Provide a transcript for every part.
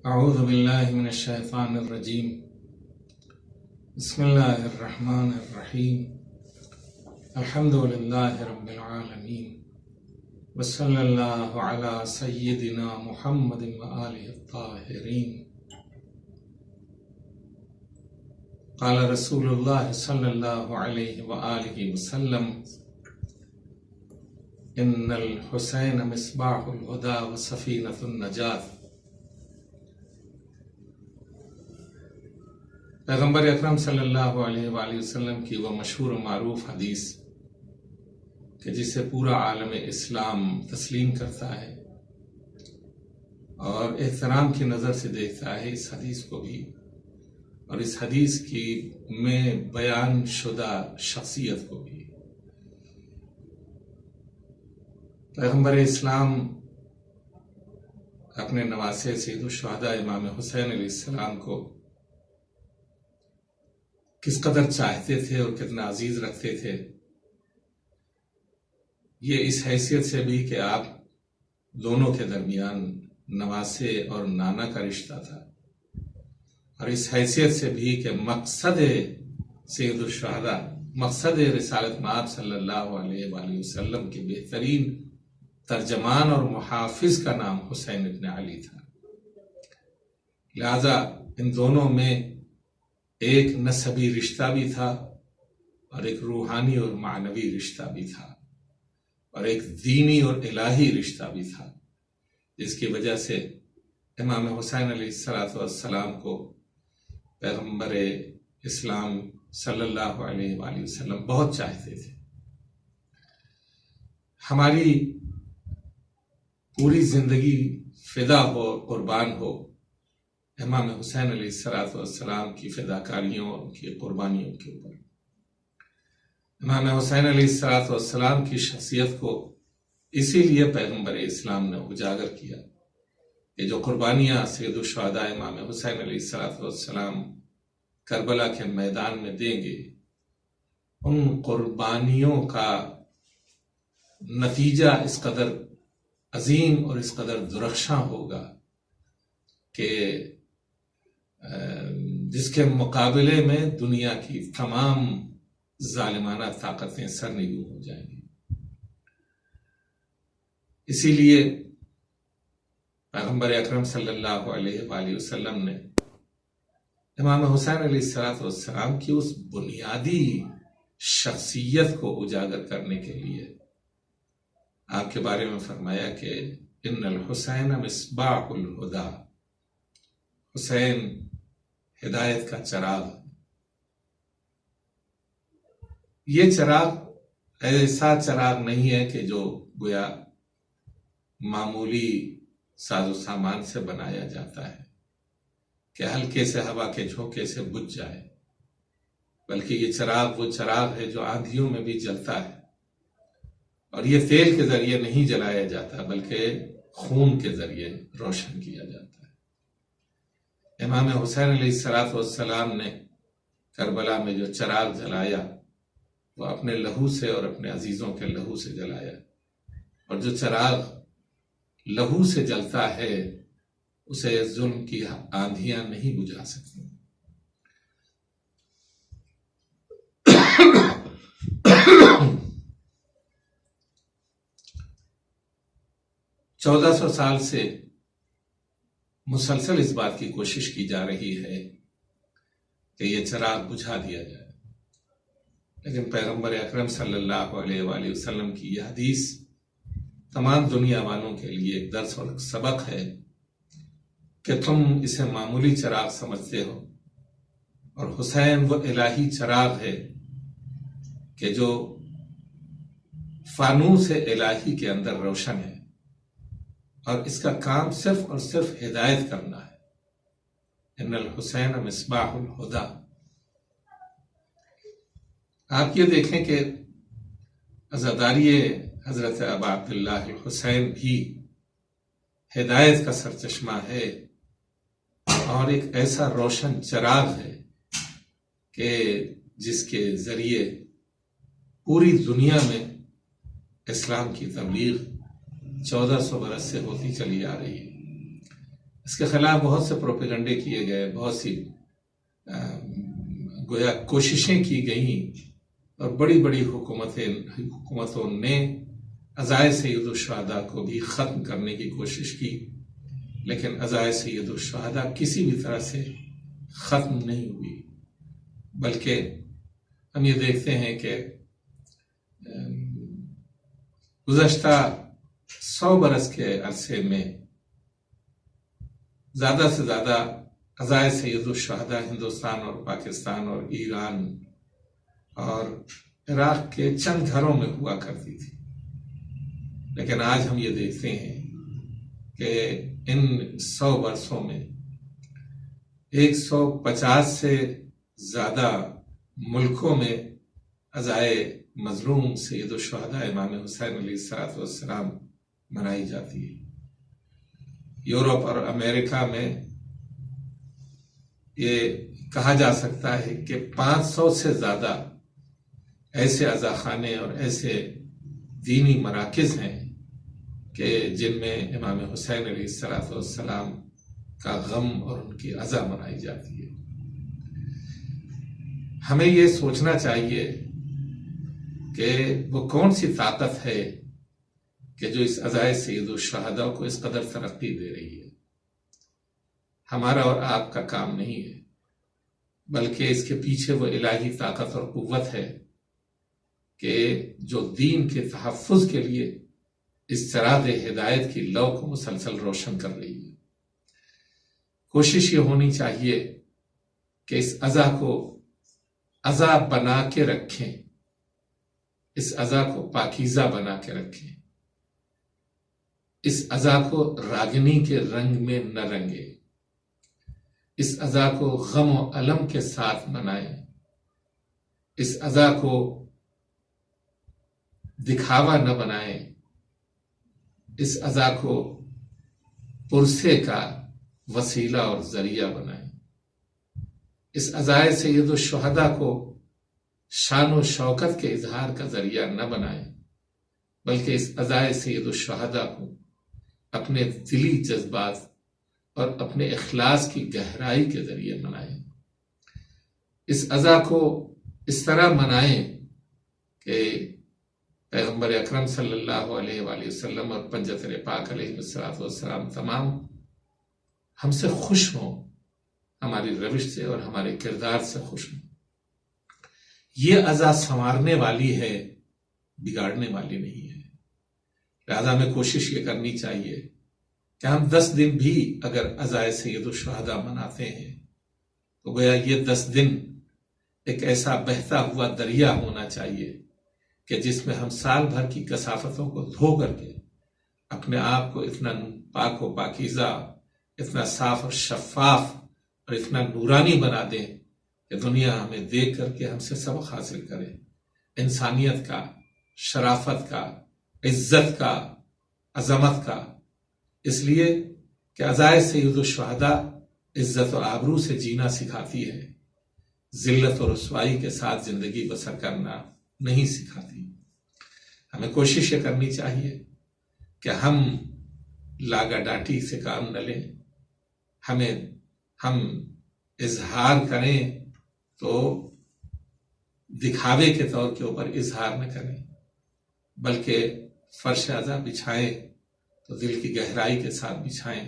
أعوذ بالله من الشيطان الرجيم بسم الله الرحمن الرحيم الحمد لله رب العالمين وصلى الله على سيدنا محمد وآله الطاهرين قال رسول الله صلى الله عليه وآله وسلم إن الحسين مصباح الهدى وسفينة النجاة۔ پیغمبر اکرم صلی اللہ علیہ وآلہ وسلم کی وہ مشہور و معروف حدیث کہ جسے پورا عالم اسلام تسلیم کرتا ہے اور احترام کی نظر سے دیکھتا ہے اس حدیث کو بھی، اور اس حدیث کی میں بیان شدہ شخصیت کو بھی۔ پیغمبر اسلام اپنے نواسے سید الشہداء امام حسین علیہ السلام کو کس قدر چاہتے تھے اور کتنا عزیز رکھتے تھے، یہ اس حیثیت سے بھی کہ آپ دونوں کے درمیان نواسے اور نانا کا رشتہ تھا، اور اس حیثیت سے بھی کہ مقصد سید الشہداء، مقصد رسالت مآب صلی اللہ علیہ وآلہ وسلم کے بہترین ترجمان اور محافظ کا نام حسین ابن علی تھا۔ لہذا ان دونوں میں ایک نسبی رشتہ بھی تھا اور ایک روحانی اور معنوی رشتہ بھی تھا اور ایک دینی اور الہی رشتہ بھی تھا، جس کی وجہ سے امام حسین علیہ السلام کو پیغمبر اسلام صلی اللہ علیہ وآلہ وسلم بہت چاہتے تھے۔ ہماری پوری زندگی فدا ہو، قربان ہو امام حسین علیہ السلام کی فداکاریوں اور ان کی قربانیوں کے اوپر۔ امام حسین علیہ السلام کی شخصیت کو اسی لیے پیغمبر اسلام نے اجاگر کیا کہ جو قربانیاں سید الشہداء امام حسین علیہ السلام کربلا کے میدان میں دیں گے، ان قربانیوں کا نتیجہ اس قدر عظیم اور اس قدر درخشاں ہوگا کہ جس کے مقابلے میں دنیا کی تمام ظالمانہ طاقتیں سرنگوں ہو جائیں گی۔ اسی لیے پیغمبر اکرم صلی اللہ علیہ وآلہ وسلم نے امام حسین علیہ السلام کی اس بنیادی شخصیت کو اجاگر کرنے کے لیے آپ کے بارے میں فرمایا کہ ان الحسین مصباح الہدی، حسین ہدایت کا چراغ۔ یہ چراغ ایسا چراغ نہیں ہے کہ جو گویا معمولی ساز و سامان سے بنایا جاتا ہے کہ ہلکے سے ہوا کے جھونکے سے بجھ جائے، بلکہ یہ چراغ وہ چراغ ہے جو آندھیوں میں بھی جلتا ہے، اور یہ تیل کے ذریعے نہیں جلایا جاتا بلکہ خون کے ذریعے روشن کیا جاتا ہے۔ امام حسین علیہ السلام نے کربلا میں جو چراغ جلایا وہ اپنے لہو سے اور اپنے عزیزوں کے لہو سے جلایا، اور جو چراغ لہو سے جلتا ہے اسے ظلم کی آندھیاں نہیں بجھا سکتی۔ 1400 سال سے مسلسل اس بات کی کوشش کی جا رہی ہے کہ یہ چراغ بجھا دیا جائے، لیکن پیغمبر اکرم صلی اللہ علیہ وآلہ وسلم کی یہ حدیث تمام دنیا والوں کے لیے ایک درس اور سبق ہے کہ تم اسے معمولی چراغ سمجھتے ہو، اور حسین وہ الہی چراغ ہے کہ جو فانوس الہی کے اندر روشن ہے، اور اس کا کام صرف اور صرف ہدایت کرنا ہے۔ ان الحسین مصباح الہدی۔ آپ یہ دیکھیں کہ عزاداری حضرت ابا عبداللہ الحسین بھی ہدایت کا سرچشمہ ہے، اور ایک ایسا روشن چراغ ہے کہ جس کے ذریعے پوری دنیا میں اسلام کی تبلیغ 1400 برس سے ہوتی چلی آ رہی ہے۔ اس کے خلاف بہت سے پروپیگنڈے کیے گئے، بہت سی گویا کوششیں کی گئیں، اور بڑی بڑی حکومتوں نے عزائے سید الشہداء کو بھی ختم کرنے کی کوشش کی، لیکن عزائے سید الشہداء کسی بھی طرح سے ختم نہیں ہوئی، بلکہ ہم یہ دیکھتے ہیں کہ گزشتہ 100 برس کے عرصے میں زیادہ سے زیادہ عزائے سید الشہداء ہندوستان اور پاکستان اور ایران اور عراق کے چند گھروں میں ہوا کرتی تھی، لیکن آج ہم یہ دیکھتے ہیں کہ ان 100 برسوں میں 150 سے زیادہ ملکوں میں عزائے مظلوم سید الشہداء امام حسین علیہ السلام منائی جاتی ہے۔ یورپ اور امریکہ میں یہ کہا جا سکتا ہے کہ 500 سے زیادہ ایسے عزاخانے اور ایسے دینی مراکز ہیں کہ جن میں امام حسین علیہ السلام کا غم اور ان کی عزا منائی جاتی ہے۔ ہمیں یہ سوچنا چاہیے کہ وہ کون سی طاقت ہے کہ جو اس عزائے سید الشہداء کو اس قدر ترقی دے رہی ہے۔ ہمارا اور آپ کا کام نہیں ہے، بلکہ اس کے پیچھے وہ الہی طاقت اور قوت ہے کہ جو دین کے تحفظ کے لیے اس چراغ ہدایت کی لو کو مسلسل روشن کر رہی ہے۔ کوشش یہ ہونی چاہیے کہ اس عزا کو عزا بنا کے رکھیں، اس عزا کو پاکیزہ بنا کے رکھیں، اس عزا کو راگنی کے رنگ میں نہ رنگے، اس عزا کو غم و الم کے ساتھ منائیں، اس عزا کو دکھاوا نہ بنائیں، اس عزا کو پرسے کا وسیلہ اور ذریعہ بنائیں، اس عزائے سید الشہداء کو شان و شوکت کے اظہار کا ذریعہ نہ بنائیں، بلکہ اس عزائے سید الشہداء کو اپنے دلی جذبات اور اپنے اخلاص کی گہرائی کے ذریعے منائیں۔ اس عزا کو اس طرح منائیں کہ پیغمبر اکرم صلی اللہ علیہ وآلہ وسلم اور پنجتر پاک علیہ السلام تمام ہم سے خوش ہوں، ہماری روش سے اور ہمارے کردار سے خوش ہوں۔ یہ عزا سنوارنے والی ہے، بگاڑنے والی نہیں ہے۔ لہذا ہمیں کوشش یہ کرنی چاہیے کہ ہم 10 دن بھی اگر عزائے سید الشہداء مناتے ہیں تو گویا یہ 10 دن ایک ایسا بہتا ہوا دریا ہونا چاہیے کہ جس میں ہم سال بھر کی کثافتوں کو دھو کر کے اپنے آپ کو اتنا پاک و پاکیزہ، اتنا صاف اور شفاف اور اتنا نورانی بنا دیں کہ دنیا ہمیں دیکھ کر کے ہم سے سبق حاصل کرے، انسانیت کا، شرافت کا، عزت کا، عظمت کا۔ اس لیے کہ عزائے سید الشہداء عزت و آبرو سے جینا سکھاتی ہے، ذلت و رسوائی کے ساتھ زندگی بسر کرنا نہیں سکھاتی۔ ہمیں کوشش یہ کرنی چاہیے کہ ہم لاگا ڈاٹی سے کام نہ لیں، ہم اظہار کریں تو دکھاوے کے طور کے اوپر اظہار نہ کریں، بلکہ فرش عزا بچھائیں تو دل کی گہرائی کے ساتھ بچھائیں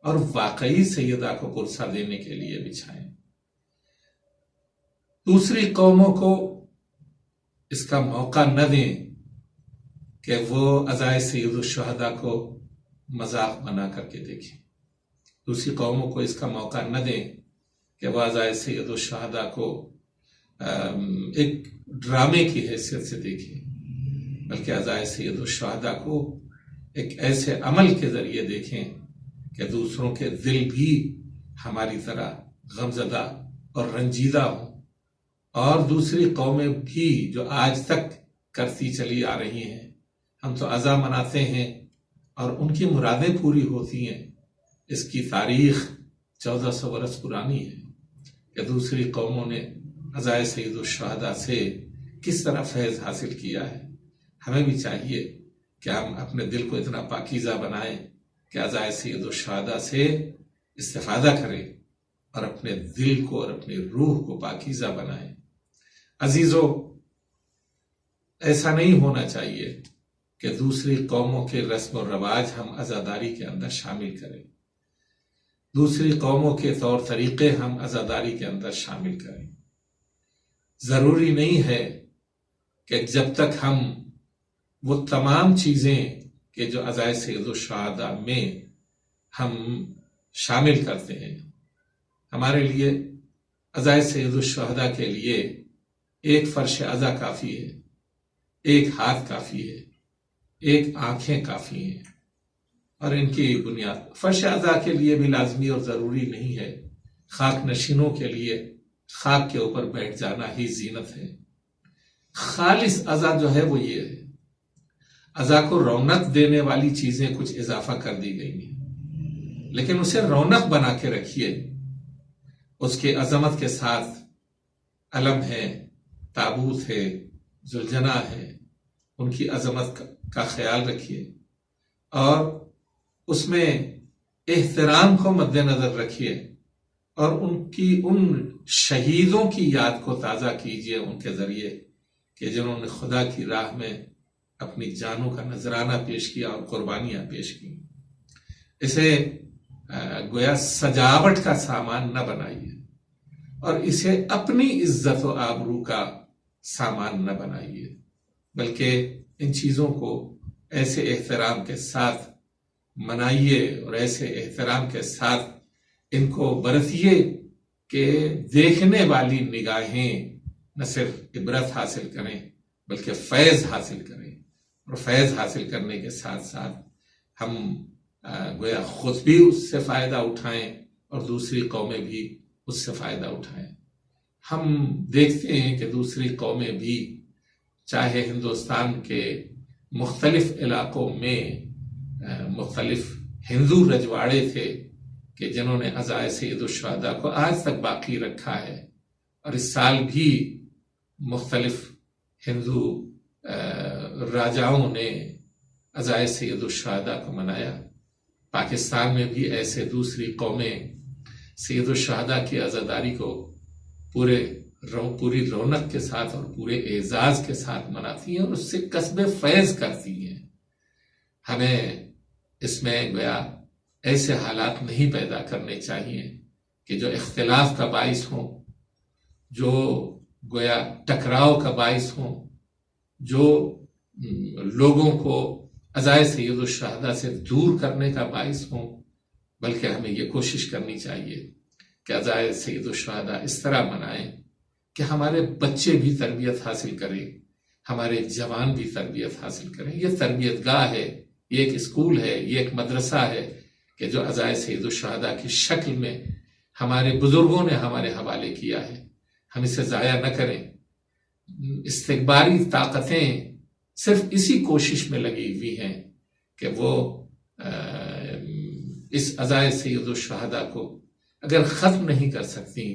اور واقعی سیدہ کو پرسہ دینے کے لیے بچھائیں۔ دوسری قوموں کو اس کا موقع نہ دیں کہ وہ عزائے سید الشہداء کو مذاق بنا کر کے دیکھیں، دوسری قوموں کو اس کا موقع نہ دیں کہ وہ عزائے سید الشہداء کو ایک ڈرامے کی حیثیت سے دیکھیں، بلکہ عزائے سید الشہداء کو ایک ایسے عمل کے ذریعے دیکھیں کہ دوسروں کے دل بھی ہماری طرح غمزدہ اور رنجیدہ ہوں، اور دوسری قومیں بھی جو آج تک کرتی چلی آ رہی ہیں۔ ہم تو عزا مناتے ہیں اور ان کی مرادیں پوری ہوتی ہیں، اس کی تاریخ 1400 برس پرانی ہے کہ دوسری قوموں نے عزائے سید الشہداء سے کس طرح فیض حاصل کیا ہے۔ ہمیں بھی چاہیے کہ ہم اپنے دل کو اتنا پاکیزہ بنائیں کہ عزائے سید الشہداء سے استفادہ کریں اور اپنے دل کو اور اپنی روح کو پاکیزہ بنائیں۔ عزیزو، ایسا نہیں ہونا چاہیے کہ دوسری قوموں کے رسم و رواج ہم عزاداری کے اندر شامل کریں، دوسری قوموں کے طور طریقے ہم عزاداری کے اندر شامل کریں۔ ضروری نہیں ہے کہ جب تک ہم وہ تمام چیزیں کہ جو عزائے سید الشہداء میں ہم شامل کرتے ہیں، ہمارے لیے عزائے سید الشہداء کے لیے ایک فرش عزا کافی ہے، ایک ہاتھ کافی ہے، ایک آنکھیں کافی ہیں، اور ان کی بنیاد فرش عزا کے لیے بھی لازمی اور ضروری نہیں ہے۔ خاک نشینوں کے لیے خاک کے اوپر بیٹھ جانا ہی زینت ہے۔ خالص عزا جو ہے وہ یہ ہے، عزا کو رونق دینے والی چیزیں کچھ اضافہ کر دی گئی ہیں، لیکن اسے رونق بنا کے رکھیے، اس کے عظمت کے ساتھ علم ہے، تابوت ہے، ذوالجناح ہے، ان کی عظمت کا خیال رکھیے اور اس میں احترام کو مد نظر رکھیے اور ان شہیدوں کی یاد کو تازہ کیجیے ان کے ذریعے کہ جنہوں نے خدا کی راہ میں اپنی جانوں کا نذرانہ پیش کیا اور قربانیاں پیش کی۔ اسے گویا سجاوٹ کا سامان نہ بنائیے اور اسے اپنی عزت و آبرو کا سامان نہ بنائیے، بلکہ ان چیزوں کو ایسے احترام کے ساتھ منائیے اور ایسے احترام کے ساتھ ان کو برتیے کہ دیکھنے والی نگاہیں نہ صرف عبرت حاصل کریں بلکہ فیض حاصل کریں، اور فیض حاصل کرنے کے ساتھ ساتھ ہم گویا خود بھی اس سے فائدہ اٹھائیں اور دوسری قومیں بھی اس سے فائدہ اٹھائیں۔ ہم دیکھتے ہیں کہ دوسری قومیں بھی چاہے ہندوستان کے مختلف علاقوں میں مختلف ہندو رجواڑے تھے کہ جنہوں نے عزائے سید الشہداء کو آج تک باقی رکھا ہے، اور اس سال بھی مختلف ہندو راجاؤں نے عزائے سید الشہداء کو منایا۔ پاکستان میں بھی ایسے دوسری قومیں سید الشہداء کی عزاداری کو پوری رونق کے ساتھ اور پورے اعزاز کے ساتھ مناتی ہیں اور اس سے کسب فیض کرتی ہیں۔ ہمیں اس میں گویا ایسے حالات نہیں پیدا کرنے چاہیے کہ جو اختلاف کا باعث ہوں، جو گویا ٹکراؤ کا باعث ہوں، جو لوگوں کو عزائے سید الشہداء سے دور کرنے کا باعث ہوں، بلکہ ہمیں یہ کوشش کرنی چاہیے کہ عزائے سید الشہداء اس طرح منائیں کہ ہمارے بچے بھی تربیت حاصل کریں، ہمارے جوان بھی تربیت حاصل کریں۔ یہ تربیت گاہ ہے، یہ ایک اسکول ہے، یہ ایک مدرسہ ہے کہ جو عزائے سید الشہداء کی شکل میں ہمارے بزرگوں نے ہمارے حوالے کیا ہے۔ ہم اسے ضائع نہ کریں۔ استکباری طاقتیں صرف اسی کوشش میں لگی ہوئی ہیں کہ وہ اس عزائے سید الشہداء کو اگر ختم نہیں کر سکتی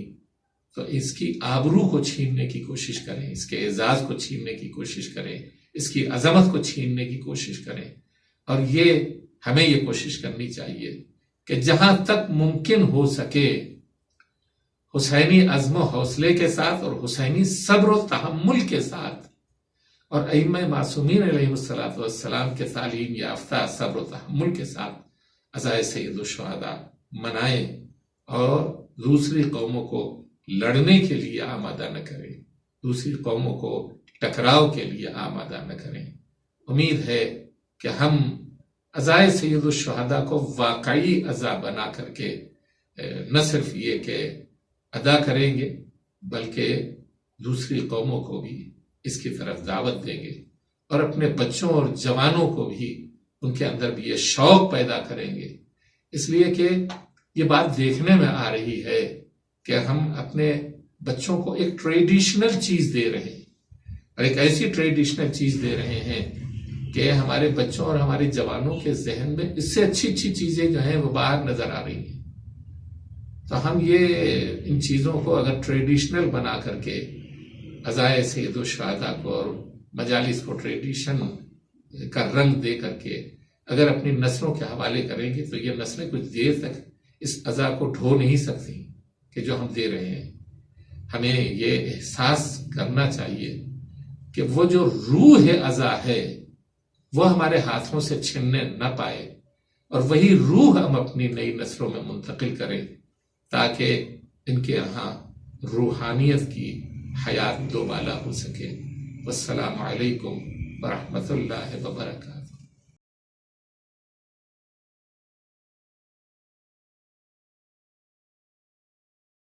تو اس کی آبرو کو چھیننے کی کوشش کریں، اس کے اعزاز کو چھیننے کی کوشش کریں، اس کی عظمت کو چھیننے کی کوشش کریں۔ اور ہمیں یہ کوشش کرنی چاہیے کہ جہاں تک ممکن ہو سکے حسینی عزم و حوصلے کے ساتھ اور حسینی صبر و تحمل کے ساتھ اور ائمہ معصومین علیہ السلام کے تعلیم یافتہ صبر و تحمل کے ساتھ عزائے سید الشہداء منائیں اور دوسری قوموں کو لڑنے کے لیے آمادہ نہ کریں، دوسری قوموں کو ٹکراؤ کے لیے آمادہ نہ کریں۔ امید ہے کہ ہم عزائے سید الشہداء کو واقعی عزا بنا کر کے نہ صرف یہ کہ ادا کریں گے بلکہ دوسری قوموں کو بھی اس کی طرف دعوت دیں گے اور اپنے بچوں اور جوانوں کو بھی ان کے اندر بھی یہ شوق پیدا کریں گے، اس لیے کہ یہ بات دیکھنے میں آ رہی ہے کہ ہم اپنے بچوں کو ایک ٹریڈیشنل چیز دے رہے ہیں اور ایک ایسی ٹریڈیشنل چیز دے رہے ہیں کہ ہمارے بچوں اور ہمارے جوانوں کے ذہن میں اس سے اچھی چیزیں جو ہیں وہ باہر نظر آ رہی ہیں۔ تو ہم ان چیزوں کو اگر ٹریڈیشنل بنا کر کے عزائے سید الشہداء کو اور مجالس کو ٹریڈیشن کا رنگ دے کر کے اگر اپنی نسلوں کے حوالے کریں گے تو یہ نسلیں کچھ دیر تک اس عزا کو ڈھو نہیں سکتی کہ جو ہم دے رہے ہیں. ہمیں یہ احساس کرنا چاہیے کہ وہ جو روح عزا ہے وہ ہمارے ہاتھوں سے چھننے نہ پائے، اور وہی روح ہم اپنی نئی نسلوں میں منتقل کریں تاکہ ان کے یہاں روحانیت کی حیات دوبالا ہو سکے. والسلام علیکم ورحمۃ اللہ وبرکاتہ.